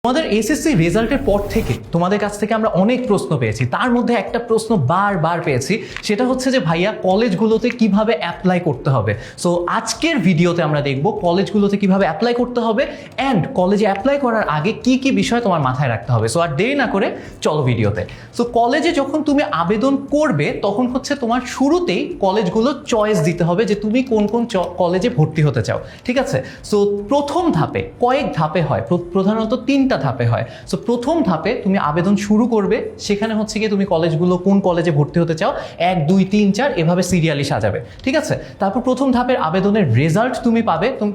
তোমাদের এসএসসি রেজাল্টের পর থেকে তোমাদের কাছ থেকে আমরা অনেক প্রশ্ন পেয়েছি। তার মধ্যে একটা প্রশ্ন বারবার পেয়েছি, সেটা হচ্ছে যে ভাইয়া কলেজগুলোতে কিভাবে অ্যাপ্লাই করতে হবে। সো আজকের ভিডিওতে আমরা দেখব কলেজগুলোতে কিভাবে অ্যাপ্লাই করতে হবে অ্যান্ড কলেজে অ্যাপ্লাই করার আগে কি কি বিষয় তোমার মাথায় রাখতে হবে। সো আর দেরি না করে চলো ভিডিওতে। সো কলেজে যখন তুমি আবেদন করবে তখন হচ্ছে তোমার শুরুতেই কলেজগুলো চয়েস দিতে হবে যে তুমি কোন কোন কলেজে ভর্তি হতে চাও, ঠিক আছে। সো প্রথম ধাপে কয়েক ধাপে হয়, প্রধানত তিনটা ধাপে হয়। সো প্রথম ধাপে তুমি আবেদন শুরু করবে, সেখানে হচ্ছে গিয়ে তুমি কলেজগুলো কোন কলেজে ভর্তি হতে চাও 1 2 3 4 এভাবে সিরিয়ালি সাজাবে, ঠিক আছে। তারপর প্রথম ধাপের আবেদনের রেজাল্ট তুমি পাবে, তুমি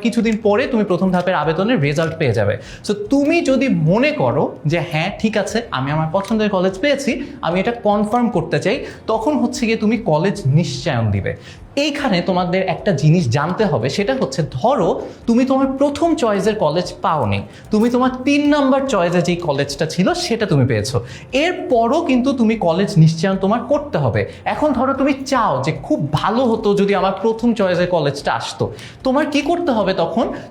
কিছুদিন পরে তুমি প্রথম ধাপের আবেদনের রেজাল্ট পেয়ে যাবে। সো তুমি যদি মনে করো যে হ্যাঁ ঠিক আছে আমি আমার পছন্দের কলেজ পেয়েছি, আমি এটা কনফার্ম করতে চাই, তখন হচ্ছে গিয়ে তুমি কলেজ নিশ্চয়ন দিবে। এইখানে তোমাদের একটা জিনিস জানতে হবে, সেটা হচ্ছে ধরো তুমি তোমার প্রথম চয়েসের কলেজ পাওনি, তুমি তোমার 3 নাম্বার চয়েসে যেই কলেজটা ছিল সেটা তুমি পেয়েছো, এরপরও কিন্তু তুমি কলেজ নিশ্চয়ন তোমার করতে হবে। এখন ধরো তুমি চাও যে খুব ভালো হতো যদি আমার প্রথম চয়েসের কলেজটা আসতো, তোমার কি করতে হবে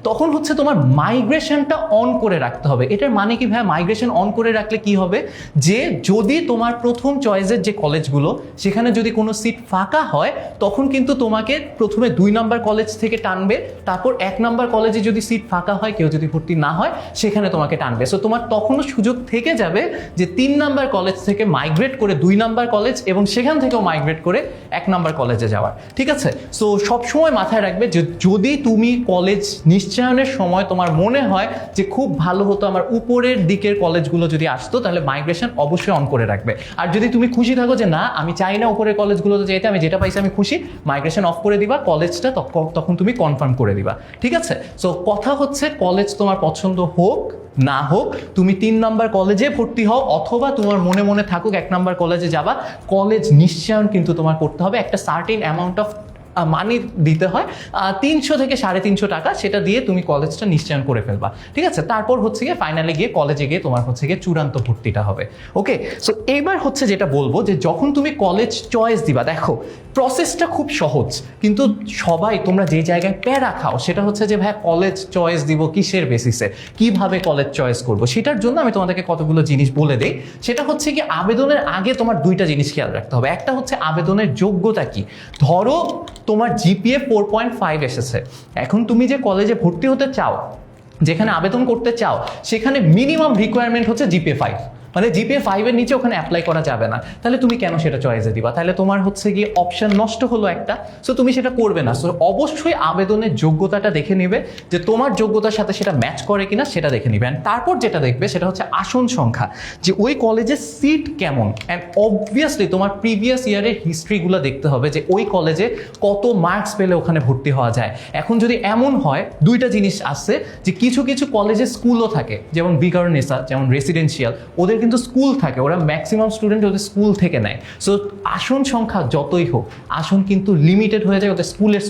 তখন হচ্ছে তোমার মাইগ্রেশনটা অন করে রাখতে হবে। এটার মানে কি ভাই, মাইগ্রেশন অন করে রাখলে কি হবে যে যদি তোমার প্রথম চয়েসের যে কলেজগুলো সেখানে যদি কোনো সিট ফাঁকা হয় তখন কিন্তু তোমাকে প্রথমে 2 নাম্বার কলেজ থেকে টানবে, তারপর 1 নাম্বার কলেজে যদি সিট ফাঁকা হয়, কেউ যদি ভর্তি না হয় সেখানে তোমাকে টানবে। সো তোমার তখনও সুযোগ থেকে যাবে যে 3 নাম্বার কলেজ থেকে মাইগ্রেট করে 2 নাম্বার কলেজ এবং সেখান থেকেও মাইগ্রেট করে 1 নাম্বার কলেজে যাওয়ার, ঠিক আছে। সো সবসময় মাথায় রাখবে যে যদি তুমি কলেজ নিশ্চয়নের সময় তোমার মনে হয় যে খুব ভালো হতো আমার উপরের দিকের কলেজগুলো যদি আসতো, তাহলে মাইগ্রেশন অবশ্যই অন করে রাখবে। আর যদি তুমি খুশি থাকো যে না আমি চাই না উপরের কলেজগুলোতে যেতে, আমি যেটা পাইছি আমি খুশি, মাইগ্রেশন অফ করে দিবা, কলেজটা তখন তুমি কনফার্ম করে দিবা, ঠিক আছে। সো কথা হচ্ছে কলেজ তোমার পছন্দ হোক না হোক, তুমি 3 নাম্বার কলেজে ভর্তি হও অথবা তোমার মনে মনে থাকুক 1 নাম্বার কলেজে যাবা, কলেজ নিশ্চয়ন কিন্তু তোমার করতে হবে। একটা সার্টেন অ্যামাউন্ট অফ মানি দিতে হয়, 300 থেকে 350 টাকা, সেটা দিয়ে তুমি কলেজটা নিশ্চয়ন করে ফেলবা, ঠিক আছে। তারপর হচ্ছে গিয়ে ফাইনালি গিয়ে কলেজে গিয়ে তোমার হচ্ছে গিয়ে চূড়ান্ত ভর্তিটা হবে, ওকে। সো এবার হচ্ছে যেটা বলবো যে যখন তুমি কলেজ চয়েস দিবা, দেখো প্রসেসটা খুব সহজ, কিন্তু সবাই তোমরা যে জায়গায় প্যারা খাও সেটা হচ্ছে যে ভাই কলেজ চয়েস দিব কিসের বেসিসে, কিভাবে কলেজ চয়েস করব, সেটার জন্য আমি তোমাদেরকে কতগুলো জিনিস বলে দিই। সেটা হচ্ছে কি আবেদনের আগে তোমার 2টা জিনিস খেয়াল রাখতে হবে। একটা হচ্ছে আবেদনের যোগ্যতা কি। ধরো তোমার জিপিএ 4.5 এসেছে, এখন তুমি যে কলেজে ভর্তি হতে চাও, যেখানে আবেদন করতে চাও, সেখানে মিনিমাম রিকোয়ারমেন্ট হচ্ছে জিপিএ 5, মানে জিপিএ 5 এর নিচে ওখানে অ্যাপ্লাই করা যাবে না। তাহলে তুমি কেন সেটা চয়েসে দিবা? তাহলে তোমার হচ্ছে গিয়ে অপশন নষ্ট হলো একটা, সো তুমি সেটা করবে না। সো অবশ্যই আবেদনের যোগ্যতাটা দেখে নেবে যে তোমার যোগ্যতার সাথে সেটা ম্যাচ করে কিনা, সেটা দেখে নেবে। অ্যান্ড তারপর যেটা দেখবে সেটা হচ্ছে আসন সংখ্যা, যে ওই কলেজের সিট কেমন। অ্যান্ড অবভিয়াসলি তোমার প্রিভিয়াস ইয়ারের হিস্ট্রিগুলো দেখতে হবে যে ওই কলেজে কত মার্কস পেলে ওখানে ভর্তি হওয়া যায়। এখন যদি এমন হয়, 2টা জিনিস আসছে যে কিছু কিছু কলেজে স্কুলও থাকে, যেমন বিকারনেসা, যেমন রেসিডেন্সিয়াল, ওদের কিন্তু স্কুল থাকে, ওরা ম্যাক্সিমাম স্টুডেন্ট ওদের স্কুল থেকে নেয়। সো আসন সংখ্যা যতই হোক, আসন কিন্তু লিমিটেড হয়ে যায় ওদের স্কুলের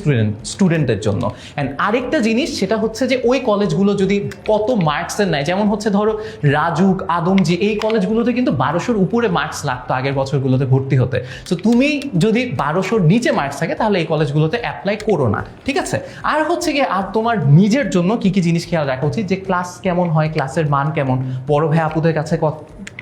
স্টুডেন্টের জন্য। অ্যান্ড আরেকটা জিনিস সেটা হচ্ছে যে ওই কলেজগুলো যদি কত মার্কসের নেয়, যেমন হচ্ছে ধরো রাজুক, আদমজি, এই কলেজগুলোতে কিন্তু 1200-র উপরে মার্কস লাগতো আগের বছরগুলোতে ভর্তি হতে। সো তুমি যদি 1200-র নিচে মার্কস থাকে তাহলে এই কলেজগুলোতে অ্যাপ্লাই করো না, ঠিক আছে। আর হচ্ছে গিয়ে আর তোমার নিজের জন্য কি কি জিনিস খেয়াল রাখা উচিত, যে ক্লাস কেমন হয়, ক্লাসের মান কেমন, বড় ভাই আপুদের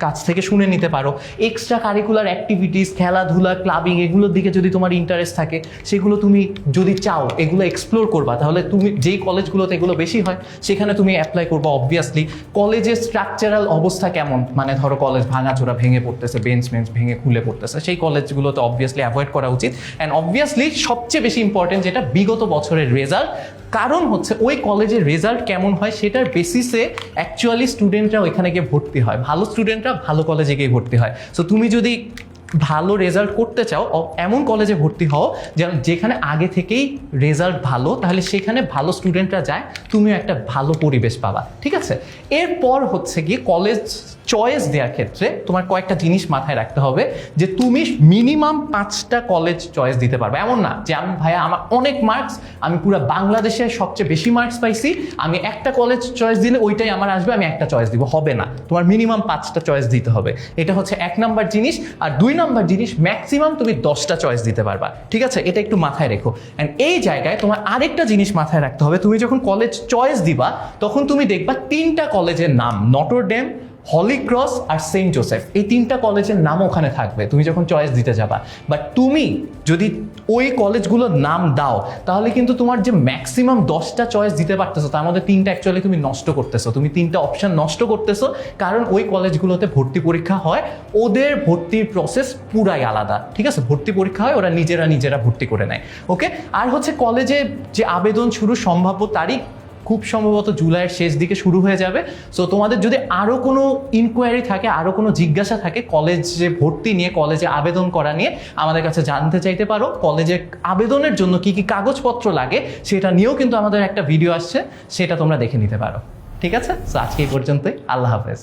কাছ থেকে শুনে নিতে পারো। এক্সট্রা কারিকুলার অ্যাক্টিভিটিস, খেলাধুলা, ক্লাবিং, এগুলোর দিকে যদি তোমার ইন্টারেস্ট থাকে, সেগুলো তুমি যদি চাও এগুলো এক্সপ্লোর করবা, তাহলে তুমি যেই কলেজগুলোতে এগুলো বেশি হয় সেখানে তুমি অ্যাপ্লাই করবা। অবভিয়াসলি কলেজের স্ট্রাকচারাল অবস্থা কেমন, মানে ধরো কলেজ ভাঙাচোরা, ভেঙে পড়তেছে, বেঞ্চ ভেঙে খুলে পড়তেছে, সেই কলেজগুলোতে অবভিয়াসলি অ্যাভয়েড করা উচিত। অ্যান্ড অবভিয়াসলি সবচেয়ে বেশি ইম্পর্টেন্ট যেটা, বিগত বছরের রেজাল্ট। কারণ হচ্ছে ওই কলেজের রেজাল্ট কেমন হয় সেটার বেসিসে অ্যাকচুয়ালি স্টুডেন্টরা ওইখানে গিয়ে ভর্তি হয়, ভালো স্টুডেন্টরা ভালো কলেজে গিয়ে ভর্তি হয়। সো তুমি যদি ভালো রেজাল্ট করতে চাও, এমন কলেজে ভর্তি হও যেখানে আগে থেকেই রেজাল্ট ভালো, তাহলে সেখানে ভালো স্টুডেন্টরা যায়, তুমিও একটা ভালো পরিবেশ পাবা, ঠিক আছে। এরপর হচ্ছে গিয়ে কলেজ চয়েস দেওয়ার ক্ষেত্রে তোমার কয়েকটা জিনিস মাথায় রাখতে হবে, যে তুমি মিনিমাম 5টা কলেজ চয়েস দিতে পারবে। এমন না যে আমি ভাইয়া আমার অনেক মার্কস, আমি পুরো বাংলাদেশে সবচেয়ে বেশি মার্কস পাইছি, আমি একটা কলেজ চয়েস দিলে ওইটাই আমার আসবে, আমি একটা চয়েস দিব, হবে না। তোমার মিনিমাম 5টা চয়েস দিতে হবে, এটা হচ্ছে 1 নাম্বার জিনিস। আর 2 নাম্বার জিনিস, ম্যাক্সিমাম তুমি 10টা চয়েস দিতে পারবা, ঠিক আছে? এটা একটু মাথায় রেখো। অ্যান্ড এই জায়গায় তোমার আরেকটা জিনিস মাথায় রাখতে হবে, তুমি যখন কলেজ চয়েস দিবা তখন তুমি দেখবা 3টা কলেজের নাম, নটর ডেম, হলি ক্রস আর সেন্ট জোসেফ, এই 3টা কলেজের নাম ওখানে থাকবে তুমি যখন চয়েস দিতে যাবা। বাট তুমি যদি ওই কলেজগুলোর নাম দাও তাহলে কিন্তু তোমার যে ম্যাক্সিমাম 10টা চয়েস দিতে পারতেছো তার মধ্যে 3টা অ্যাকচুয়ালি তুমি নষ্ট করতেছো, তুমি 3টা অপশন নষ্ট করতেছো। কারণ ওই কলেজগুলোতে ভর্তি পরীক্ষা হয়, ওদের ভর্তির প্রসেস পুরাই আলাদা, ঠিক আছে? ভর্তি পরীক্ষা হয়, ওরা নিজেরা ভর্তি করে নেয়, ওকে? আর হচ্ছে কলেজে যে আবেদন শুরুর সম্ভাব্য তারিখ খুব সম্ভবত জুলাইয়ের শেষ দিকে শুরু হয়ে যাবে। সো তোমাদের যদি আরও কোনো ইনকোয়ারি থাকে, আরও কোনো জিজ্ঞাসা থাকে কলেজে ভর্তি নিয়ে, কলেজে আবেদন করা নিয়ে, আমাদের কাছে জানতে চাইতে পারো। কলেজে আবেদনের জন্য কি কি কাগজপত্র লাগে সেটা নিয়েও কিন্তু আমাদের একটা ভিডিও আসছে, সেটা তোমরা দেখে নিতে পারো, ঠিক আছে? সো আজকে এই পর্যন্তই, আল্লাহ হাফেজ।